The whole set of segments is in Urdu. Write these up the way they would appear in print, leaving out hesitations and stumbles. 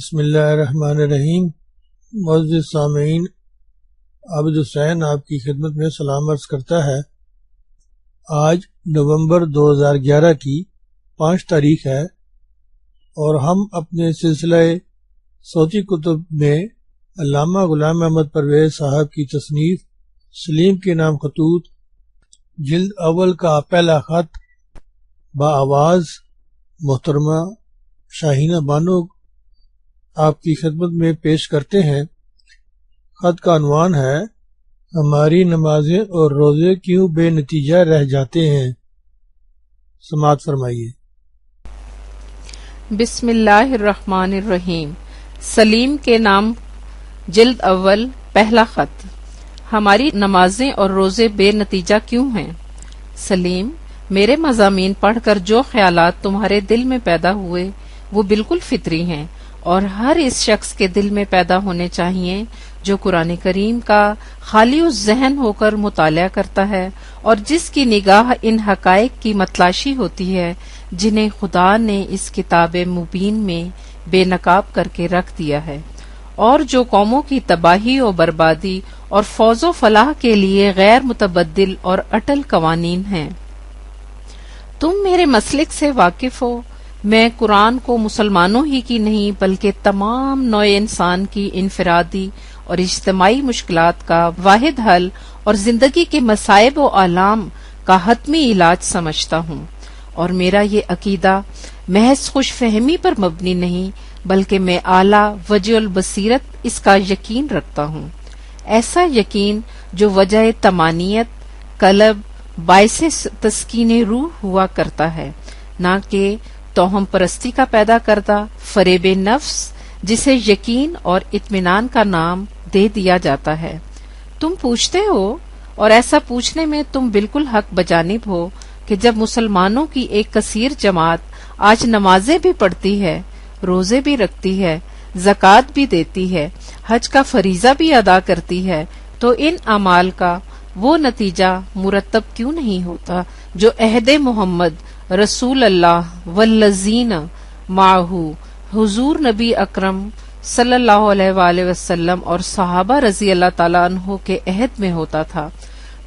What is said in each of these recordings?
بسم اللہ الرحمن الرحیم۔ معزز سامعین، عابد حسین آپ کی خدمت میں سلام عرض کرتا ہے۔ آج نومبر 2011 کی 5 تاریخ ہے اور ہم اپنے سلسلہ صوتی کتب میں علامہ غلام احمد پرویز صاحب کی تصنیف سلیم کے نام خطوط جلد اول کا پہلا خط بآواز محترمہ شاہینہ بانو آپ کی خدمت میں پیش کرتے ہیں۔ خط کا عنوان ہے ہماری نمازیں اور روزے کیوں بے نتیجہ رہ جاتے ہیں۔ سماعت فرمائیے۔ بسم اللہ الرحمن الرحیم۔ سلیم کے نام جلد اول پہلا خط۔ ہماری نمازیں اور روزے بے نتیجہ کیوں ہیں؟ سلیم، میرے مضامین پڑھ کر جو خیالات تمہارے دل میں پیدا ہوئے وہ بالکل فطری ہیں اور ہر اس شخص کے دل میں پیدا ہونے چاہیے جو قرآن کریم کا خالی الذہن ہو کر مطالعہ کرتا ہے اور جس کی نگاہ ان حقائق کی متلاشی ہوتی ہے جنہیں خدا نے اس کتاب مبین میں بے نقاب کر کے رکھ دیا ہے، اور جو قوموں کی تباہی و بربادی اور فوز و فلاح کے لیے غیر متبدل اور اٹل قوانین ہیں۔ تم میرے مسلک سے واقف ہو۔ میں قرآن کو مسلمانوں ہی کی نہیں بلکہ تمام نوع انسان کی انفرادی اور اجتماعی مشکلات کا واحد حل اور زندگی کے مصائب و آلام کا حتمی علاج سمجھتا ہوں، اور میرا یہ عقیدہ محض خوش فہمی پر مبنی نہیں بلکہ میں اعلیٰ وجہ البصیرت اس کا یقین رکھتا ہوں، ایسا یقین جو وجہ طمانینت قلب باعث تسکین روح ہوا کرتا ہے، نہ کہ توہم پرستی کا پیدا کردہ فریب نفس جسے یقین اور اطمینان کا نام دے دیا جاتا ہے۔ تم پوچھتے ہو، اور ایسا پوچھنے میں تم بالکل حق بجانب ہو، کہ جب مسلمانوں کی ایک کثیر جماعت آج نمازیں بھی پڑھتی ہے، روزے بھی رکھتی ہے، زکوٰۃ بھی دیتی ہے، حج کا فریضہ بھی ادا کرتی ہے، تو ان اعمال کا وہ نتیجہ مرتب کیوں نہیں ہوتا جو عہد محمد رسول اللہ والذین معہ حضور نبی اکرم صلی اللہ علیہ وآلہ وسلم اور صحابہ رضی اللہ تعالیٰ عنہ کے عہد میں ہوتا تھا؟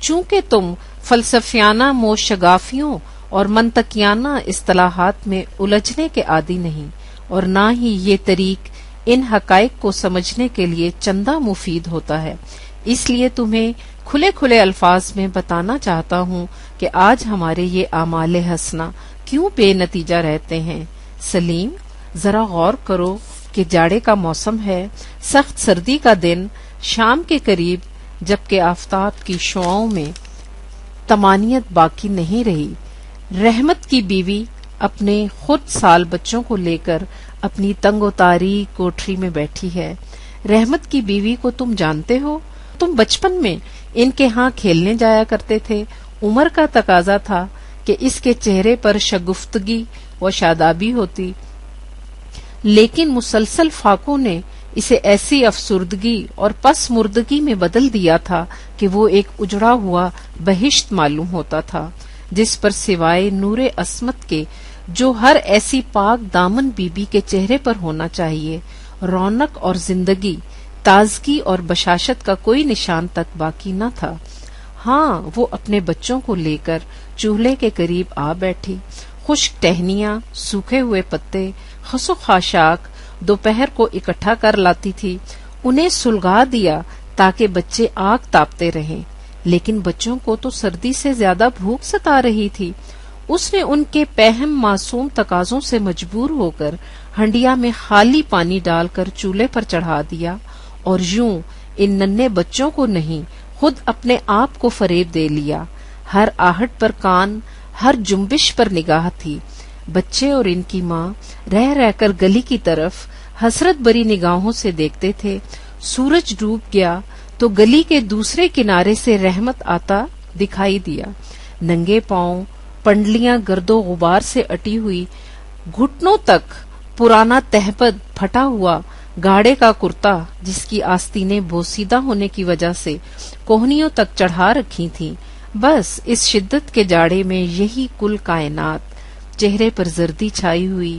چونکہ تم فلسفیانہ موشگافیوں اور منطقیانہ اصطلاحات میں الجھنے کے عادی نہیں، اور نہ ہی یہ طریق ان حقائق کو سمجھنے کے لیے چندہ مفید ہوتا ہے، اس لیے تمہیں کھلے کھلے الفاظ میں بتانا چاہتا ہوں کہ آج ہمارے یہ اعمال حسنہ کیوں بے نتیجہ رہتے ہیں۔ سلیم، ذرا غور کرو کہ جاڑے کا موسم ہے، سخت سردی کا دن، شام کے قریب، جبکہ آفتاب کی شعاؤں میں طمانینت باقی نہیں رہی۔ رحمت کی بیوی اپنے خود سال بچوں کو لے کر اپنی تنگ و تاریک کوٹری میں بیٹھی ہے۔ رحمت کی بیوی کو تم جانتے ہو، تم بچپن میں ان کے ہاں کھیلنے جایا کرتے تھے۔ عمر کا تقاضا تھا کہ اس کے چہرے پر شگفتگی و شادابی ہوتی، لیکن مسلسل فاقوں نے اسے ایسی افسردگی اور پس مردگی میں بدل دیا تھا کہ وہ ایک اجڑا ہوا بہشت معلوم ہوتا تھا، جس پر سوائے نور عصمت کے جو ہر ایسی پاک دامن بی بی کے چہرے پر ہونا چاہیے، رونق اور زندگی، تازگی اور بشاشت کا کوئی نشان تک باقی نہ تھا۔ ہاں، وہ اپنے بچوں کو لے کر چولہے کے قریب آ بیٹھی، خشک ٹہنیاں، سوکھے ہوئے پتے، خس و خاشاک دوپہر کو اکٹھا کر لاتی تھی، انہیں سلگا دیا تاکہ بچے آگ تاپتے رہیں، لیکن بچوں کو تو سردی سے زیادہ بھوک ستا رہی تھی۔ اس نے ان کے پہم معصوم تقاضوں سے مجبور ہو کر ہنڈیا میں خالی پانی ڈال کر چولہے پر چڑھا دیا، اور یوں ان ننھے بچوں کو نہیں، خود اپنے آپ کو فریب دے لیا۔ ہر آہٹ پر کان، ہر جنبش پر نگاہ تھی۔ بچے اور ان کی ماں رہ رہ کر گلی کی طرف حسرت بری نگاہوں سے دیکھتے تھے۔ سورج ڈوب گیا تو گلی کے دوسرے کنارے سے رحمت آتا دکھائی دیا، ننگے پاؤں، پنڈلیاں گرد و غبار سے اٹی ہوئی، گھٹنوں تک پرانا تہبند پھٹا ہوا گاڑے کا کرتا جس کی آستینیں بوسیدہ ہونے کی وجہ سے کوہنیوں تک چڑھا رکھی تھیں۔ بس اس شدت کے جاڑے میں یہی کل کائنات، چہرے پر زردی چھائی ہوئی،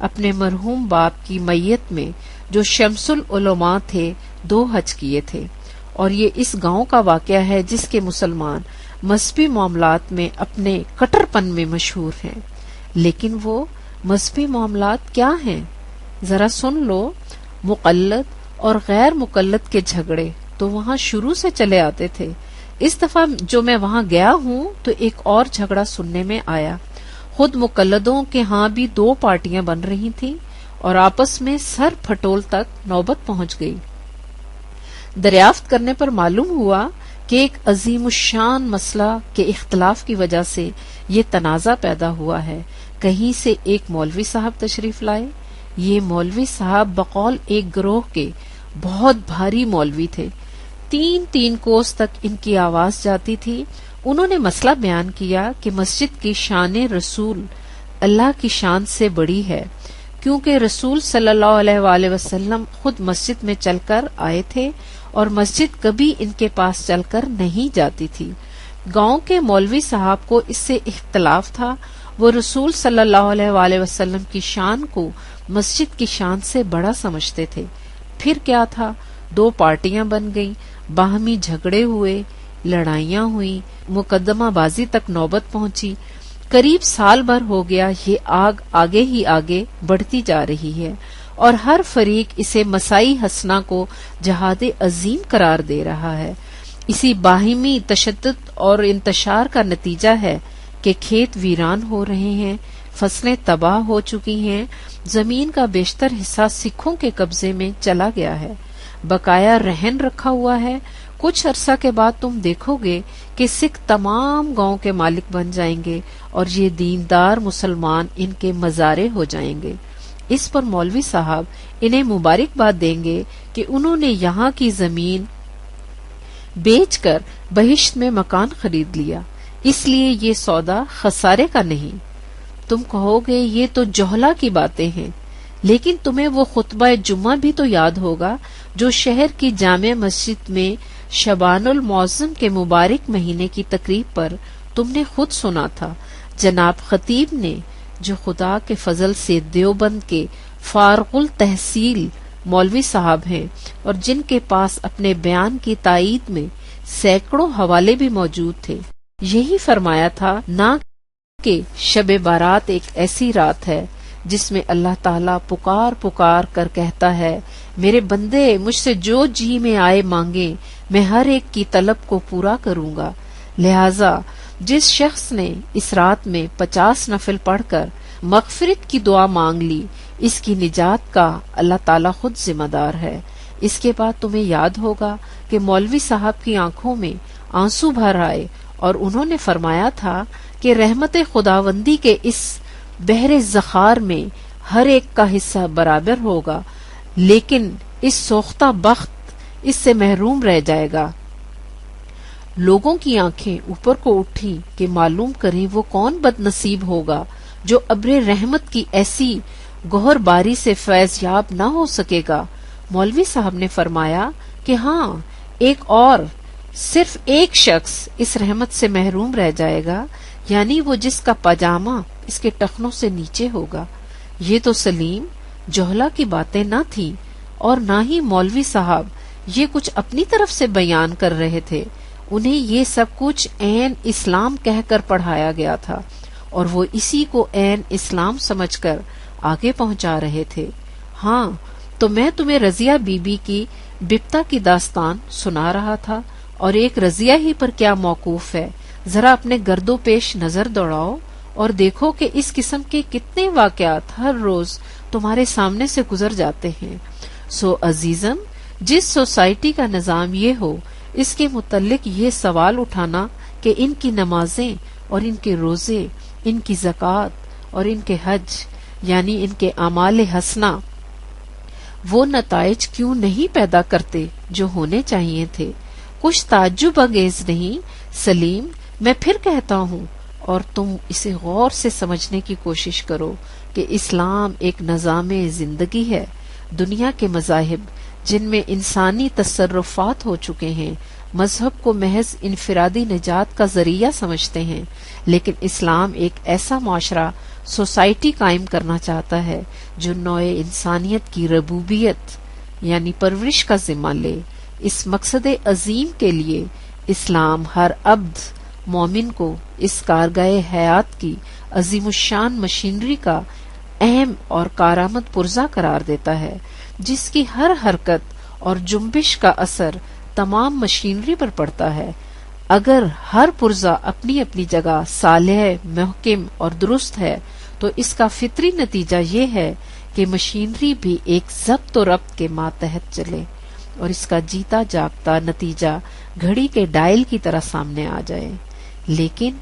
اپنے مرحوم باپ کی میت میں جو شمس العلماء تھے 2 حج کیے تھے، اور یہ اس گاؤں کا واقعہ ہے جس کے مسلمان مذہبی معاملات میں اپنے کٹر پن میں مشہور ہیں۔ لیکن وہ مذہبی معاملات کیا ہیں؟ ذرا سن لو۔ مقلد اور غیر مقلد کے جھگڑے تو وہاں شروع سے چلے آتے تھے۔ اس دفعہ جو میں وہاں گیا ہوں تو ایک اور جھگڑا سننے میں آیا۔ خود مقلدوں کے ہاں بھی 2 پارٹیاں بن رہی تھیں اور آپس میں سر پھٹول تک نوبت پہنچ گئی۔ دریافت کرنے پر معلوم ہوا کہ ایک عظیم الشان مسئلہ کے اختلاف کی وجہ سے یہ تنازع پیدا ہوا ہے۔ کہیں سے ایک مولوی صاحب تشریف لائے۔ یہ مولوی صاحب بقول ایک گروہ کے بہت بھاری مولوی تھے۔ 3 کوس تک ان کی آواز جاتی تھی۔ انہوں نے مسئلہ بیان کیا کہ مسجد کی شان رسول اللہ کی شان سے بڑی ہے، کیونکہ رسول صلی اللہ علیہ وآلہ وسلم خود مسجد میں چل کر آئے تھے اور مسجد کبھی ان کے پاس چل کر نہیں جاتی تھی۔ گاؤں کے مولوی صاحب کو اس سے اختلاف تھا۔ وہ رسول صلی اللہ علیہ وآلہ وسلم کی شان کو مسجد کی شان سے بڑا سمجھتے تھے۔ پھر کیا تھا، 2 پارٹیاں بن گئیں، باہمی جھگڑے ہوئے، لڑائیاں ہوئیں، مقدمہ بازی تک نوبت پہنچی۔ قریب سال بھر ہو گیا یہ آگ آگے ہی آگے بڑھتی جا رہی ہے اور ہر فریق اسے مسائی حسنہ کو جہاد عظیم قرار دے رہا ہے۔ اسی باہمی تشدد اور انتشار کا نتیجہ ہے کہ کھیت ویران ہو رہے ہیں، فصلیں تباہ ہو چکی ہیں، زمین کا بیشتر حصہ سکھوں کے قبضے میں چلا گیا ہے، بقایا رہن رکھا ہوا ہے۔ کچھ عرصہ کے بعد تم دیکھو گے کہ سکھ تمام گاؤں کے مالک بن جائیں گے اور یہ دیندار مسلمان ان کے مزارے ہو جائیں گے۔ اس پر مولوی صاحب انہیں مبارکباد دیں گے کہ انہوں نے یہاں کی زمین بیچ کر بہشت میں مکان خرید لیا، اس لیے یہ سودا خسارے کا نہیں۔ تم کہو گے یہ تو جوہلا کی باتیں ہیں، لیکن تمہیں وہ خطبہ جمعہ بھی تو یاد ہوگا جو شہر کی جامع مسجد میں شبان المعظم کے مبارک مہینے کی تقریب پر تم نے خود سنا تھا۔ جناب خطیب نے، جو خدا کے فضل سے دیوبند کے فارغ التحصیل مولوی صاحب ہیں اور جن کے پاس اپنے بیان کی تائید میں سینکڑوں حوالے بھی موجود تھے، یہی فرمایا تھا نہ کہ شب بارات ایک ایسی رات ہے جس میں اللہ تعالیٰ پکار پکار کر کہتا ہے، میرے بندے مجھ سے جو جی میں آئے مانگے میں ہر ایک کی طلب کو پورا کروں گا۔ لہذا جس شخص نے اس رات میں 50 نفل پڑھ کر مغفرت کی دعا مانگ لی، اس کی نجات کا اللہ تعالیٰ خود ذمہ دار ہے۔ اس کے بعد تمہیں یاد ہوگا کہ مولوی صاحب کی آنکھوں میں آنسو بھر آئے اور انہوں نے فرمایا تھا کہ رحمت خداوندی کے اس بحر زخار میں ہر ایک کا حصہ برابر ہوگا، لیکن اس سوختہ بخت اس سے محروم رہ جائے گا۔ لوگوں کی آنکھیں اوپر کو اٹھی کہ معلوم کریں وہ کون بد نصیب ہوگا جو ابر رحمت کی ایسی گوہر باری سے فیض یاب نہ ہو سکے گا۔ مولوی صاحب نے فرمایا کہ ہاں، ایک اور، صرف ایک شخص اس رحمت سے محروم رہ جائے گا، یعنی وہ جس کا پاجامہ اس کے ٹخنوں سے نیچے ہوگا۔ یہ تو سلیم جوہلا کی باتیں نہ تھیں اور نہ ہی مولوی صاحب یہ کچھ اپنی طرف سے بیان کر رہے تھے، انہیں یہ سب کچھ عین اسلام کہہ کر پڑھایا گیا تھا اور وہ اسی کو عین اسلام سمجھ کر آگے پہنچا رہے تھے۔ ہاں، تو میں تمہیں رضیہ بی بی کی بپتا کی داستان سنا رہا تھا، اور ایک رضیہ ہی پر کیا موقوف ہے، ذرا اپنے گرد و پیش نظر دوڑاؤ اور دیکھو کہ اس قسم کے کتنے واقعات ہر روز تمہارے سامنے سے گزر جاتے ہیں۔ سو عزیزم، جس سوسائٹی کا نظام یہ ہو، اس کے متعلق یہ سوال اٹھانا کہ ان کی نمازیں اور ان کے روزے، ان کی زکوٰۃ اور ان کے حج، یعنی ان کے اعمال حسنہ، وہ نتائج کیوں نہیں پیدا کرتے جو ہونے چاہیے تھے؟ کچھ تعجب انگیز نہیں سلیم، میں پھر کہتا ہوں، اور تم اسے غور سے سمجھنے کی کوشش کرو کہ اسلام ایک نظام زندگی ہے۔ دنیا کے مذاہب جن میں انسانی تصرفات ہو چکے ہیں، مذہب کو محض انفرادی نجات کا ذریعہ سمجھتے ہیں، لیکن اسلام ایک ایسا معاشرہ سوسائٹی قائم کرنا چاہتا ہے جو نوع انسانیت کی ربوبیت یعنی پرورش کا ذمہ لے۔ اس مقصد عظیم کے لیے اسلام ہر عبد مومن کو اس کارگاہ حیات کی عظیم الشان مشینری کا اہم اور کارآمد پرزہ قرار دیتا ہے، جس کی ہر حرکت اور جنبش کا اثر تمام مشینری پر پڑتا ہے۔ اگر ہر پرزہ اپنی اپنی جگہ صالح، محکم اور درست ہے تو اس کا فطری نتیجہ یہ ہے کہ مشینری بھی ایک ضبط و ربط کے ماتحت چلے اور اس کا جیتا جاگتا نتیجہ گھڑی کے ڈائل کی طرح سامنے آ جائے۔ لیکن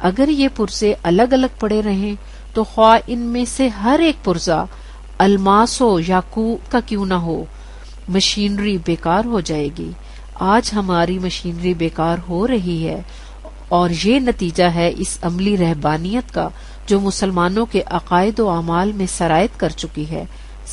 اگر یہ پرزے الگ الگ پڑے رہیں تو خواہ ان میں سے ہر ایک پرزہ الماس ہو یا یاقوت کا کیوں نہ ہو، مشینری بیکار ہو جائے گی۔ آج ہماری مشینری بیکار ہو رہی ہے اور یہ نتیجہ ہے اس عملی رہبانیت کا جو مسلمانوں کے عقائد و اعمال میں سرایت کر چکی ہے۔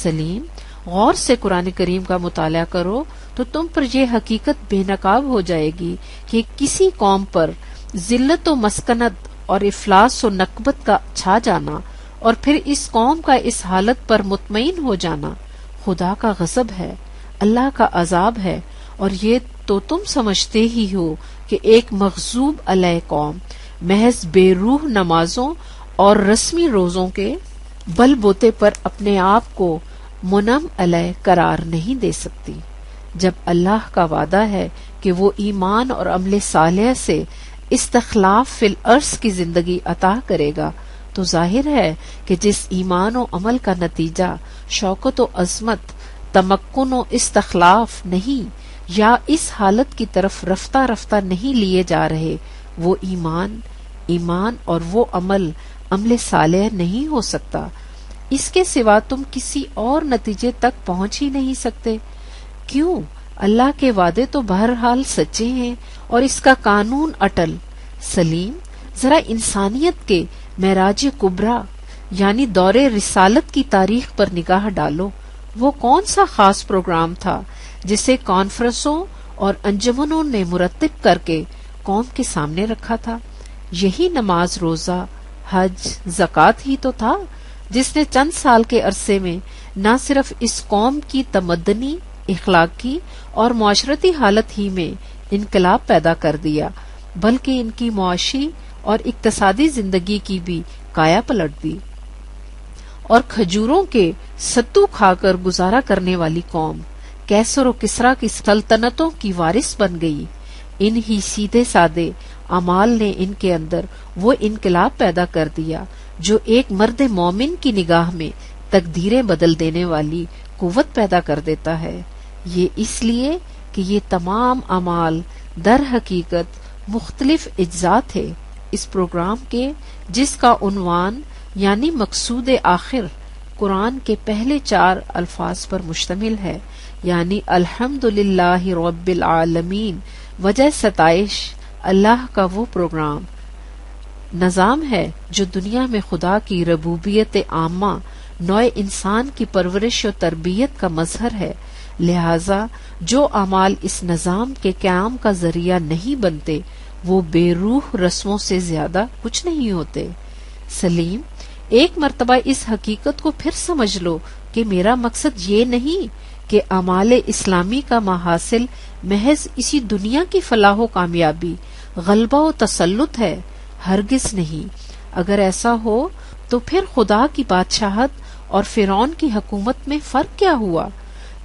سلیم، غور سے قرآن کریم کا مطالعہ کرو تو تم پر یہ حقیقت بے نقاب ہو جائے گی کہ کسی قوم پر ذلت و مسکنت اور افلاس و نکبت کا چھا جانا اور پھر اس قوم کا اس حالت پر مطمئن ہو جانا خدا کا غضب ہے، اللہ کا عذاب ہے، اور یہ تو تم سمجھتے ہی ہو کہ ایک مغضوب علیہ قوم محض بے روح نمازوں اور رسمی روزوں کے بل بوتے پر اپنے آپ کو منم علیہ قرار نہیں دے سکتی۔ جب اللہ کا وعدہ ہے کہ وہ ایمان اور عمل صالح سے استخلاف فی الارض کی زندگی عطا کرے گا تو ظاہر ہے کہ جس ایمان و عمل کا نتیجہ شوکت و عظمت، تمکن و استخلاف نہیں یا اس حالت کی طرف رفتہ رفتہ نہیں لیے جا رہے، وہ ایمان اور وہ عمل صالح نہیں ہو سکتا۔ اس کے سوا تم کسی اور نتیجے تک پہنچ ہی نہیں سکتے۔ کیوں؟ اللہ کے وعدے تو بہرحال سچے ہیں اور اس کا قانون اٹل۔ سلیم، ذرا انسانیت کے معراج کبریٰ یعنی دور رسالت کی تاریخ پر نگاہ ڈالو۔ وہ کون سا خاص پروگرام تھا جسے کانفرنسوں اور انجمنوں نے مرتب کر کے قوم کے سامنے رکھا تھا؟ یہی نماز، روزہ، حج، زکوٰۃ ہی تو تھا جس نے چند سال کے عرصے میں نہ صرف اس قوم کی تمدنی، اخلاقی اور معاشرتی حالت ہی میں انقلاب پیدا کر دیا بلکہ ان کی معاشی اور اقتصادی زندگی کی بھی کایا پلٹ دی، اور کھجوروں کے ستو کھا کر گزارا کرنے والی قوم کیسر و کسریٰ کی سلطنتوں کی وارث بن گئی۔ ان ہی سیدھے سادے اعمال نے ان کے اندر وہ انقلاب پیدا کر دیا جو ایک مرد مومن کی نگاہ میں تقدیریں بدل دینے والی قوت پیدا کر دیتا ہے۔ یہ اس لیے کہ یہ تمام اعمال در حقیقت مختلف اجزاء تھے اس پروگرام کے، جس کا عنوان یعنی مقصود آخر قرآن کے پہلے 4 الفاظ پر مشتمل ہے، یعنی الحمدللہ رب العالمین، وجہ ستائش اللہ کا وہ پروگرام نظام ہے جو دنیا میں خدا کی ربوبیت عامہ، نوع انسان کی پرورش و تربیت کا مظہر ہے۔ لہذا جو اعمال اس نظام کے قیام کا ذریعہ نہیں بنتے وہ بے روح رسموں سے زیادہ کچھ نہیں ہوتے۔ سلیم، ایک مرتبہ اس حقیقت کو پھر سمجھ لو کہ میرا مقصد یہ نہیں کہ اعمال اسلامی کا محاصل محض اسی دنیا کی فلاح و کامیابی، غلبہ و تسلط ہے، ہرگز نہیں۔ اگر ایسا ہو تو پھر خدا کی بادشاہت اور فرعون کی حکومت میں فرق کیا ہوا؟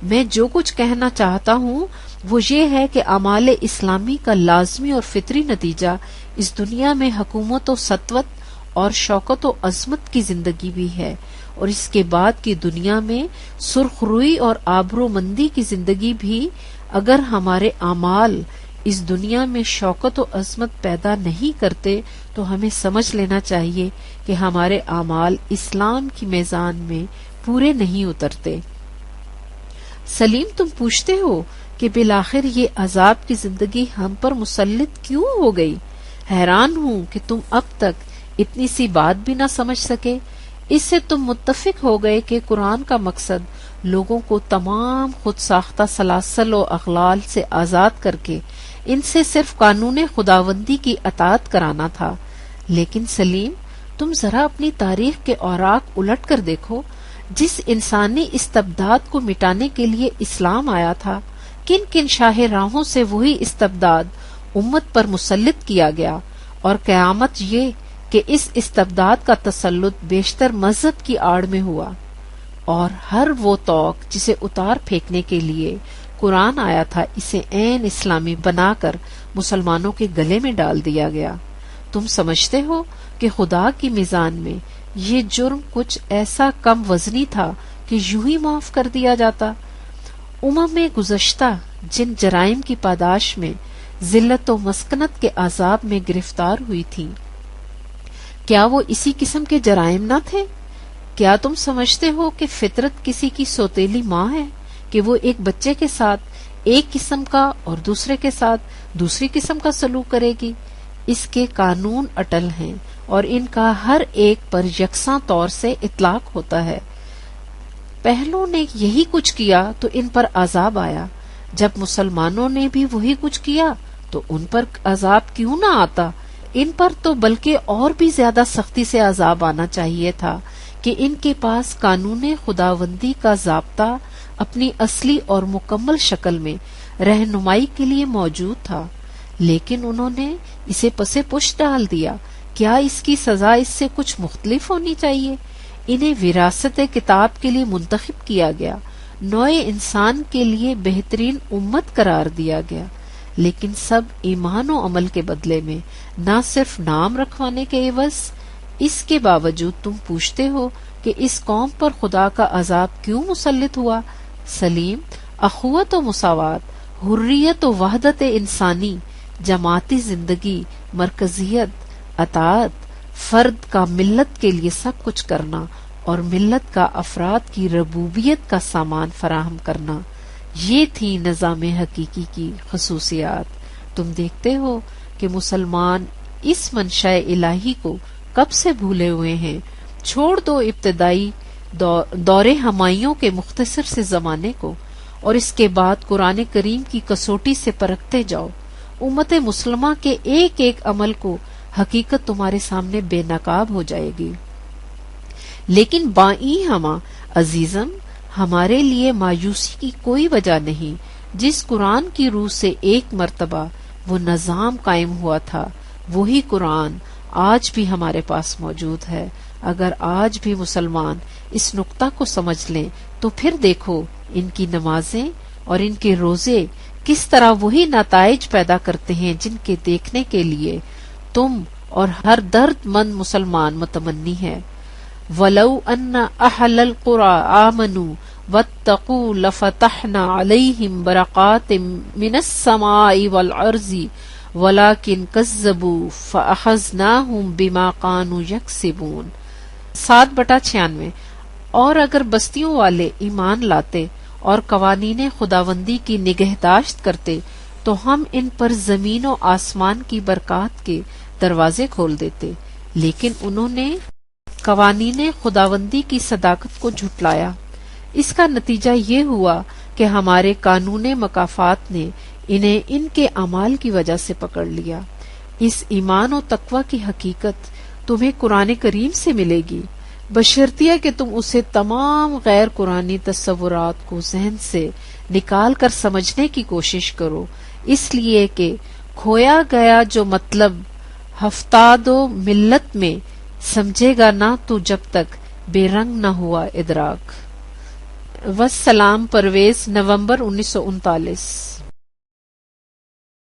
میں جو کچھ کہنا چاہتا ہوں وہ یہ ہے کہ اعمال اسلامی کا لازمی اور فطری نتیجہ اس دنیا میں حکومت و سطوت اور شوکت و عظمت کی زندگی بھی ہے، اور اس کے بعد کی دنیا میں سرخ روئی اور آبرو مندی کی زندگی بھی۔ اگر ہمارے اعمال اس دنیا میں شوکت و عظمت پیدا نہیں کرتے تو ہمیں سمجھ لینا چاہیے کہ ہمارے اعمال اسلام کی میزان میں پورے نہیں اترتے۔ سلیم، تم پوچھتے ہو کہ بالآخر یہ عذاب کی زندگی ہم پر مسلط کیوں ہو گئی؟ حیران ہوں کہ تم اب تک اتنی سی بات بھی نہ سمجھ سکے۔ اس سے تم متفق ہو گئے کہ قرآن کا مقصد لوگوں کو تمام خود ساختہ سلاسل و اغلال سے آزاد کر کے ان سے صرف قانون خداوندی کی اطاعت کرانا تھا۔ لیکن سلیم، تم ذرا اپنی تاریخ کے اوراق الٹ کر دیکھو. جس انسانی استبداد کو مٹانے کے لیے اسلام آیا تھا، کن کن شاہ راہوں سے وہی استبداد امت پر مسلط کیا گیا، اور قیامت یہ کہ اس استبداد کا تسلط بیشتر مذہب کی آڑ میں ہوا، اور ہر وہ توق جسے اتار پھینکنے کے لیے قرآن آیا تھا اسے عین اسلامی بنا کر مسلمانوں کے گلے میں ڈال دیا گیا. تم سمجھتے ہو کہ خدا کی میزان میں یہ جرم کچھ ایسا کم وزنی تھا کہ یوں ہی معاف کر دیا جاتا؟ میں گزشتہ جن جرائم کی پاداش میں ذلت و مسکنت کے عذاب میں گرفتار ہوئی تھیں، کیا وہ اسی قسم کے جرائم نہ تھے؟ کیا تم سمجھتے ہو کہ فطرت کسی کی سوتیلی ماں ہے کہ وہ ایک بچے کے ساتھ ایک قسم کا اور دوسرے کے ساتھ دوسری قسم کا سلوک کرے گی؟ اس کے قانون اٹل ہیں اور ان کا ہر ایک پر یکساں طور سے اطلاق ہوتا ہے. پہلوں نے یہی کچھ کیا تو ان پر عذاب آیا، جب مسلمانوں نے بھی وہی کچھ کیا تو ان پر عذاب کیوں نہ آتا؟ ان پر تو بلکہ اور بھی زیادہ سختی سے عذاب آنا چاہیے تھا کہ ان کے پاس قانون خداوندی کا ضابطہ اپنی اصلی اور مکمل شکل میں رہنمائی کے لیے موجود تھا، لیکن انہوں نے اسے پسے پش ڈال دیا. کیا اس کی سزا اس سے کچھ مختلف ہونی چاہیے؟ انہیں وراثت کتاب کے لیے منتخب کیا گیا، نوع انسان کے لیے بہترین امت قرار دیا گیا، لیکن سب ایمان و عمل کے بدلے میں، نہ صرف نام رکھوانے کے عوض. اس کے باوجود تم پوچھتے ہو کہ اس قوم پر خدا کا عذاب کیوں مسلط ہوا؟ سلیم، اخوت و مساوات، حریت و وحدت انسانی، جماعتی زندگی، مرکزیت، اطاعت، فرد کا ملت کے لیے سب کچھ کرنا اور ملت کا افراد کی ربوبیت کا سامان فراہم کرنا، یہ تھی نظام حقیقی کی خصوصیات. تم دیکھتے ہو کہ مسلمان اس منشاء الہی کو کب سے بھولے ہوئے ہیں. چھوڑ دو ابتدائی دور ہمایوں کے مختصر سے زمانے کو اور اس کے بعد قرآن کریم کی کسوٹی سے پرکھتے جاؤ. امت مسلمہ کے ایک ایک عمل کو حقیقت تمہارے سامنے بے نقاب ہو جائے گی. لیکن بائیں ہما عزیزم، ہمارے لیے مایوسی کی کوئی وجہ نہیں. جس قرآن کی روح سے ایک مرتبہ وہ نظام قائم ہوا تھا، وہی قرآن آج بھی ہمارے پاس موجود ہے. اگر آج بھی مسلمان اس نقطہ کو سمجھ لیں تو پھر دیکھو ان کی نمازیں اور ان کے روزے کس طرح وہی نتائج پیدا کرتے ہیں جن کے دیکھنے کے لیے تم اور ہر درد مند مسلمان متمنی ہے. وَلَوْ أَنَّ أَهْلَ الْقُرَىٰ آمَنُوا وَاتَّقُوا لَفَتَحْنَا عَلَيْهِمْ بَرَقَاتٍ مِّنَ السَّمَاءِ وَالْأَرْضِ وَلَٰكِن كَذَّبُوا فَأَخَذْنَاهُمْ بِمَا كَانُوا يَكْسِبُونَ. 7/96. اور اگر بستیوں والے ایمان لاتے اور قوانین خداوندی کی نگہداشت کرتے تو ہم ان پر زمین و آسمان کی برکات کے دروازے کھول دیتے، لیکن انہوں نے قوانین خداوندی کی صداقت کو جھٹلایا. اس کا نتیجہ یہ ہوا کہ ہمارے قانون مکافات نے انہیں ان کے اعمال کی وجہ سے پکڑ لیا. اس ایمان و تقوی کی حقیقت تمہیں قرآن کریم سے ملے گی، بشرطیہ کہ تم اسے تمام غیر قرآنی تصورات کو ذہن سے نکال کر سمجھنے کی کوشش کرو، اس لیے کہ کھویا گیا جو مطلب ہفتاد و ملت میں سمجھے گا نہ تو جب تک بے رنگ نہ ہوا ادراک. والسلام. پرویز، نومبر 1939.